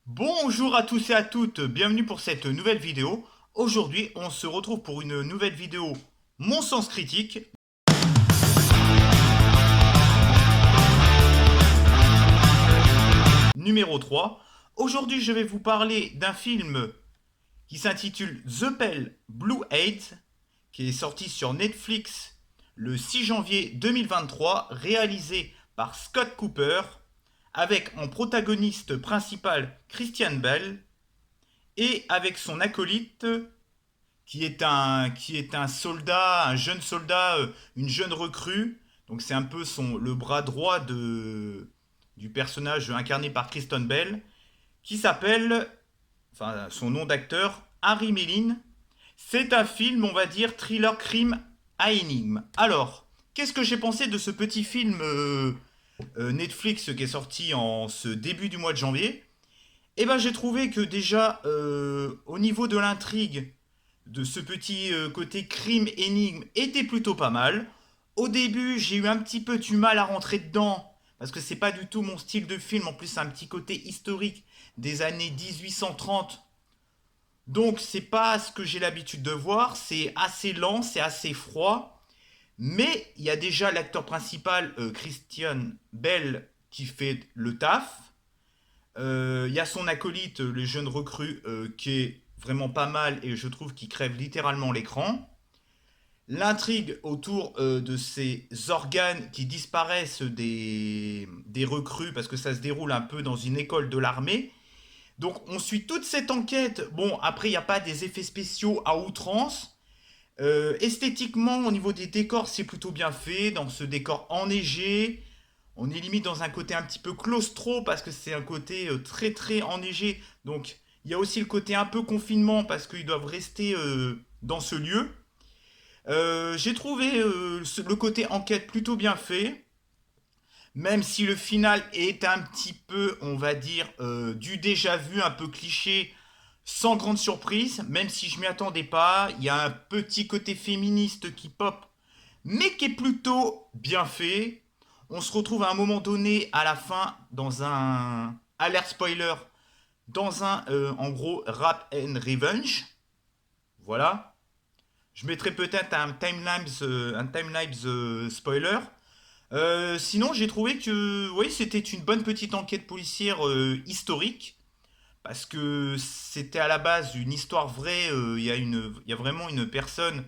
Bonjour à tous et à toutes, bienvenue pour cette nouvelle vidéo. Aujourd'hui, on se retrouve pour une nouvelle vidéo Mon sens critique, numéro 3. Aujourd'hui, je vais vous parler d'un film qui s'intitule The Pale Blue Heights, qui est sorti sur Netflix le 6 janvier 2023, réalisé par Scott Cooper, avec en protagoniste principal Christian Bale et avec son acolyte qui est un soldat, un jeune soldat, une jeune recrue. Donc c'est un peu le bras droit du personnage incarné par Kristen Bell, qui s'appelle, enfin son nom d'acteur, Harry Melling. C'est un film, on va dire, thriller crime à énigme. Alors, qu'est-ce que j'ai pensé de ce petit film Netflix qui est sorti en ce début du mois de janvier? Eh ben j'ai trouvé que déjà, au niveau de l'intrigue, de ce petit côté crime énigme était plutôt pas mal. Au début, j'ai eu un petit peu du mal à rentrer dedans parce que c'est pas du tout mon style de film. En plus, c'est un petit côté historique des années 1830. Donc, c'est pas ce que j'ai l'habitude de voir. C'est assez lent, c'est assez froid. Mais il y a déjà l'acteur principal, Christian Bell, qui fait le taf. Il y a son acolyte, le jeune recrue, qui est vraiment pas mal et je trouve qu'il crève littéralement l'écran. L'intrigue autour de ces organes qui disparaissent des recrues, parce que ça se déroule un peu dans une école de l'armée. Donc on suit toute cette enquête. Bon, après, il n'y a pas des effets spéciaux à outrance. Esthétiquement, au niveau des décors, c'est plutôt bien fait. Dans ce décor enneigé, on est limite dans un côté un petit peu claustro parce que c'est un côté très très enneigé. Donc il y a aussi le côté un peu confinement parce qu'ils doivent rester dans ce lieu. J'ai trouvé le côté enquête plutôt bien fait, même si le final est un petit peu, on va dire, du déjà vu, un peu cliché, sans grande surprise, même si je m'y attendais pas. Il y a un petit côté féministe qui pop, mais qui est plutôt bien fait. On se retrouve à un moment donné, à la fin, dans un alert spoiler, dans en gros, Rap and Revenge. Voilà. Je mettrai peut-être un timelapse spoiler. Sinon, j'ai trouvé que oui, c'était une bonne petite enquête policière historique. Parce que c'était à la base une histoire vraie. Il y a vraiment une personne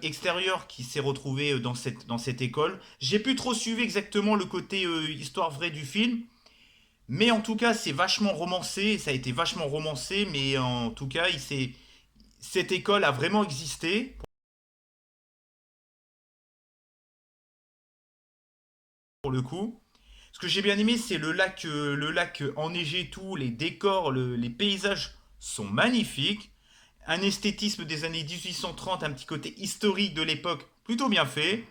extérieure qui s'est retrouvée dans cette école. J'ai plus trop suivi exactement le côté histoire vraie du film. Mais en tout cas, c'est vachement romancé. Ça a été vachement romancé. Mais en tout cas, cette école a vraiment existé. Pour le coup. Ce que j'ai bien aimé, c'est le lac enneigé et tout, les décors, les paysages sont magnifiques. Un esthétisme des années 1830, un petit côté historique de l'époque, plutôt bien fait.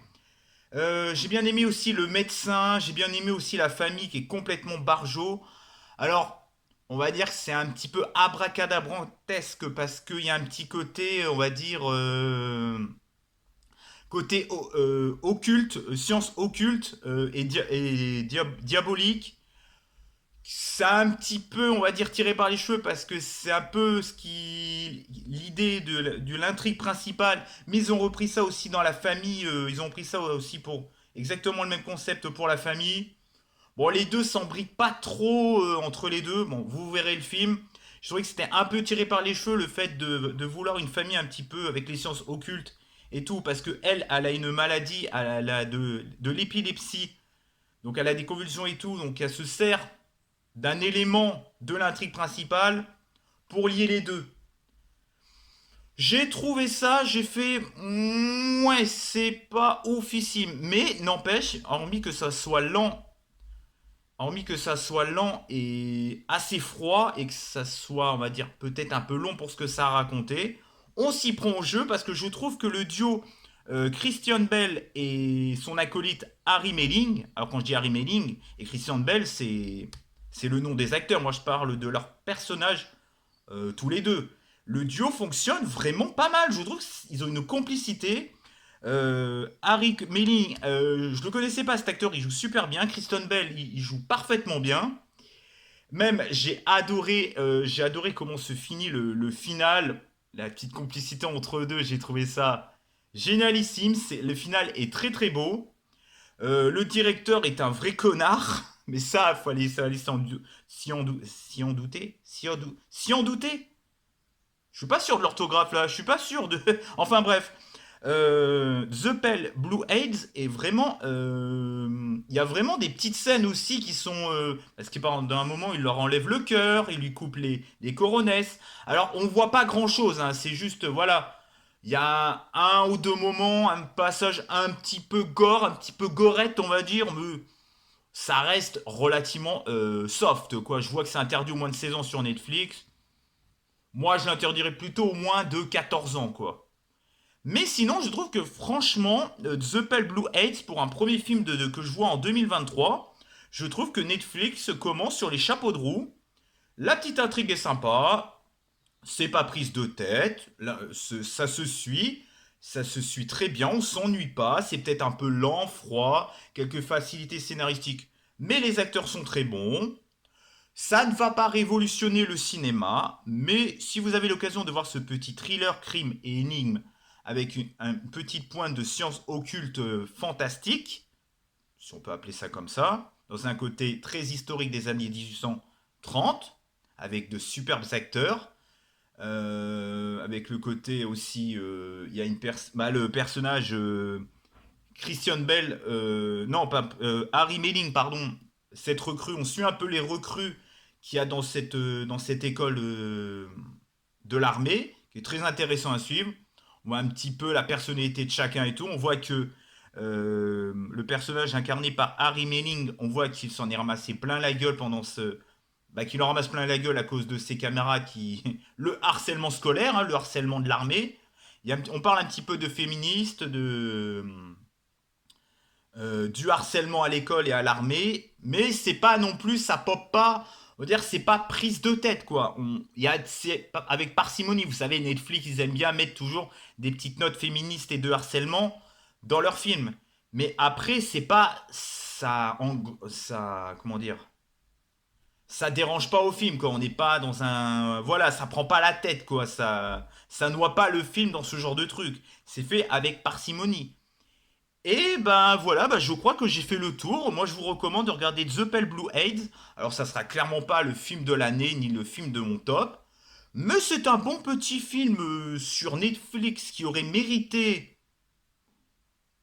J'ai bien aimé aussi le médecin, j'ai bien aimé aussi la famille qui est complètement barjo. Alors, on va dire que c'est un petit peu abracadabrantesque parce qu'il y a un petit côté, on va dire, côté occulte, science occulte et diabolique. Ça a un petit peu, on va dire, tiré par les cheveux parce que c'est un peu l'idée de l'intrigue principale, mais ils ont repris ça aussi dans la famille, ils ont pris ça aussi pour exactement le même concept pour la famille. Bon, les deux s'embriquent pas trop entre les deux, bon, vous verrez le film. Je trouvais que c'était un peu tiré par les cheveux le fait de vouloir une famille un petit peu avec les sciences occultes et tout, parce que elle a une maladie, elle a de l'épilepsie, donc elle a des convulsions et tout, donc elle se sert d'un élément de l'intrigue principale pour lier les deux. J'ai trouvé ça, j'ai fait ouais, c'est pas oufissime, mais n'empêche, hormis que ça soit lent et assez froid et que ça soit, on va dire, peut-être un peu long pour ce que ça a raconté, on s'y prend au jeu parce que je trouve que le duo Christian Bell et son acolyte Harry Melling, alors quand je dis Harry Melling et Christian Bell, c'est le nom des acteurs, moi je parle de leurs personnages tous les deux. Le duo fonctionne vraiment pas mal, je trouve qu'ils ont une complicité. Harry Melling, je le connaissais pas cet acteur, il joue super bien. Kristen Bell, il joue parfaitement bien. Même, j'ai adoré comment se finit le final, la petite complicité entre eux deux, j'ai trouvé ça génialissime. Le final est très très beau. Le directeur est un vrai connard, mais ça, faut aller s'y en douter, s'y en douter. Je suis pas sûr de l'orthographe là, je suis pas sûr de. Enfin bref, The Pale Blue AIDS est vraiment. Il y a vraiment des petites scènes aussi qui sont. Parce qu'à un moment, il leur enlève le cœur, il lui coupe les coronesses. Alors, on voit pas grand chose, hein, c'est juste. Voilà. Il y a un ou deux moments, un passage un petit peu gore, un petit peu gorette, on va dire, mais ça reste relativement soft, quoi. Je vois que c'est interdit au moins de 16 ans sur Netflix. Moi, je l'interdirais plutôt au moins de 14 ans, quoi. Mais sinon, je trouve que franchement, The Pale Blue Heights, pour un premier film que je vois en 2023, je trouve que Netflix commence sur les chapeaux de roue. La petite intrigue est sympa, c'est pas prise de tête, là, ça se suit très bien, on s'ennuie pas, c'est peut-être un peu lent, froid, quelques facilités scénaristiques, mais les acteurs sont très bons. Ça ne va pas révolutionner le cinéma, mais si vous avez l'occasion de voir ce petit thriller, crime et énigme avec une petite pointe de science occulte fantastique, si on peut appeler ça comme ça, dans un côté très historique des années 1830, avec de superbes acteurs, avec le côté aussi, il y a le personnage Christian Bell, non pas Harry Melling, pardon, cette recrue, on suit un peu les recrues qu'il y a dans cette école de l'armée, qui est très intéressant à suivre. On voit un petit peu la personnalité de chacun et tout. On voit que le personnage incarné par Harry Melling, on voit qu'il s'en est ramassé plein la gueule pendant ce. Bah, qu'il en ramasse plein la gueule à cause de ses camarades qui. Le harcèlement scolaire, hein, le harcèlement de l'armée. On parle un petit peu de féministes, du harcèlement à l'école et à l'armée, mais c'est pas non plus, ça pop pas. On va dire, c'est pas prise de tête, quoi. Avec parcimonie, vous savez, Netflix, ils aiment bien mettre toujours des petites notes féministes et de harcèlement dans leurs films. Mais après, c'est pas. Comment dire? Ça dérange pas au film, quoi. On n'est pas dans un. Voilà, ça prend pas la tête, quoi. Ça noie pas le film dans ce genre de truc. C'est fait avec parcimonie. Et ben voilà, je crois que j'ai fait le tour. Moi, je vous recommande de regarder The Pale Blue AIDS. Alors, ça sera clairement pas le film de l'année ni le film de mon top, mais c'est un bon petit film sur Netflix qui aurait mérité,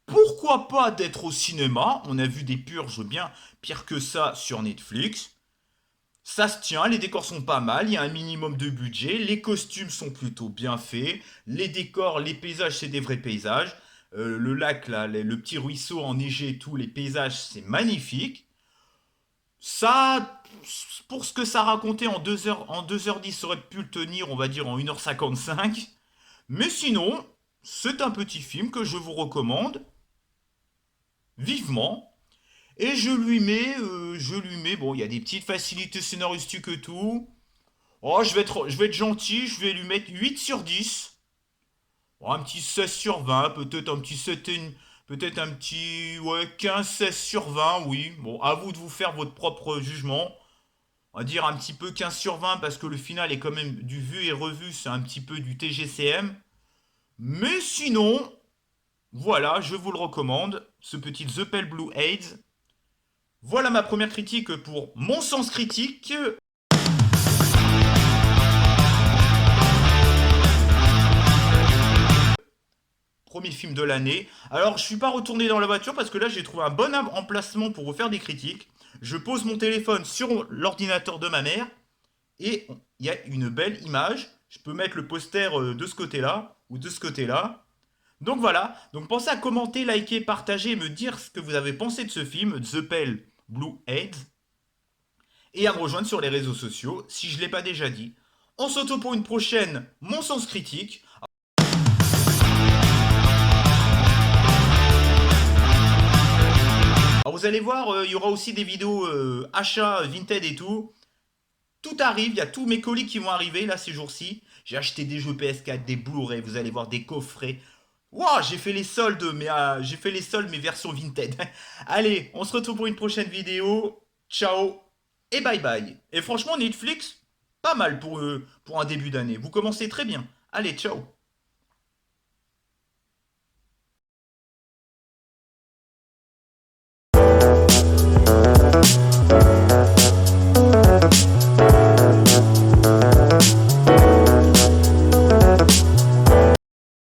pourquoi pas, d'être au cinéma. On a vu des purges bien pire que ça sur Netflix. Ça se tient, les décors sont pas mal, il y a un minimum de budget, les costumes sont plutôt bien faits, les décors, les paysages, c'est des vrais paysages. Le lac, là, le petit ruisseau enneigé et tout, les paysages, c'est magnifique. Ça, pour ce que ça racontait en 2h10, ça aurait pu le tenir, on va dire, en 1h55. Mais sinon, c'est un petit film que je vous recommande vivement. Et bon, il y a des petites facilités scénaristiques et tout. Oh, je vais être gentil, je vais lui mettre 8 sur 10. Oh, un petit 16 sur 20, peut-être un petit 7 peut-être un petit ouais, 15, 16 sur 20, oui. Bon, à vous de vous faire votre propre jugement. On va dire un petit peu 15 sur 20 parce que le final est quand même du vu et revu, c'est un petit peu du TGCM. Mais sinon, voilà, je vous le recommande, ce petit The Pale Blue AIDS. Voilà ma première critique pour Mon Sens Critique. Premier film de l'année. Alors, je suis pas retourné dans la voiture parce que là, j'ai trouvé un bon emplacement pour vous faire des critiques. Je pose mon téléphone sur l'ordinateur de ma mère et il y a une belle image. Je peux mettre le poster de ce côté-là ou de ce côté-là. Donc voilà. Donc pensez à commenter, liker, partager et me dire ce que vous avez pensé de ce film, The Pale Blue Head. Et à me rejoindre sur les réseaux sociaux si je ne l'ai pas déjà dit. On se retrouve pour une prochaine Mon Sens Critique. Alors vous allez voir, il y aura aussi des vidéos achats Vinted et tout. Tout arrive, il y a tous mes colis qui vont arriver là ces jours-ci. J'ai acheté des jeux PS4, des Blu-ray, vous allez voir des coffrets. Waouh, j'ai fait les soldes mais version Vinted. Allez, on se retrouve pour une prochaine vidéo. Ciao. et bye bye. Et franchement, Netflix, pas mal pour un début d'année. Vous commencez très bien. Allez, ciao.